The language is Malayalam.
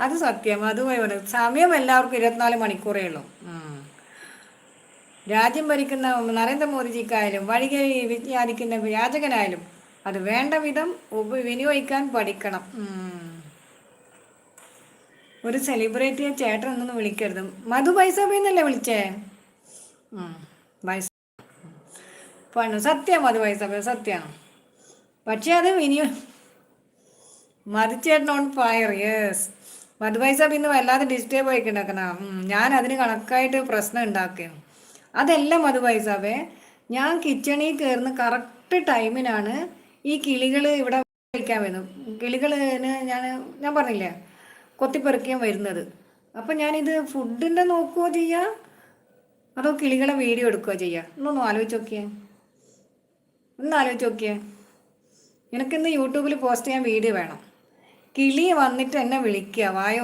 അത് സത്യം. അതുമായി പറയുന്നത് സമയം എല്ലാവർക്കും 24 മണിക്കൂറേ ഉള്ളൂ. രാജ്യം ഭരിക്കുന്ന നരേന്ദ്രമോദിജിക്കായാലും വഴികെ വിചാരിക്കുന്ന വ്യാജകനായാലും അത് വേണ്ട വിധം വിനിയോഗിക്കാൻ പഠിക്കണം. ഒരു സെലിബ്രിറ്റിയെ ചേട്ടൻ ഒന്നും വിളിക്കരുത്. മധു പൈസന്നല്ലേ വിളിച്ചേ? പൈസ പണു സത്യം, മധു പൈസ സത്യമാണ്. പക്ഷെ അത് മധുചേട്ടൻ ഓൺ ഫയർ. യെസ്, മധു പൈസ പിന്നെ വല്ലാതെ ഡിസ്റ്റർബ് ആയിക്കിണ്ടാക്കണ. ഞാൻ അതിന് കണക്കായിട്ട് പ്രശ്നം ഉണ്ടാക്കുകയാണ്. അതല്ല മധു പൈസാവേ, ഞാൻ കിച്ചണിൽ കയറുന്ന കറക്റ്റ് ടൈമിനാണ് ഈ കിളികൾ ഇവിടെ കഴിക്കാൻ വരുന്നത്. കിളികളിന് ഞാൻ പറഞ്ഞില്ലേ കൊത്തിപ്പെറുക്കിയാൻ വരുന്നത്. അപ്പം ഞാനിത് ഫുഡിൻ്റെ നോക്കുകയോ ചെയ്യുക അതോ കിളികളെ വീഡിയോ എടുക്കുകയോ ചെയ്യുക? ഒന്ന് ആലോചിച്ച് നോക്കിയേ. എനിക്കിന്ന് യൂട്യൂബിൽ പോസ്റ്റ് ചെയ്യാൻ വീഡിയോ വേണം. കിളി വന്നിട്ട് എന്നെ വിളിക്കുക, വായോ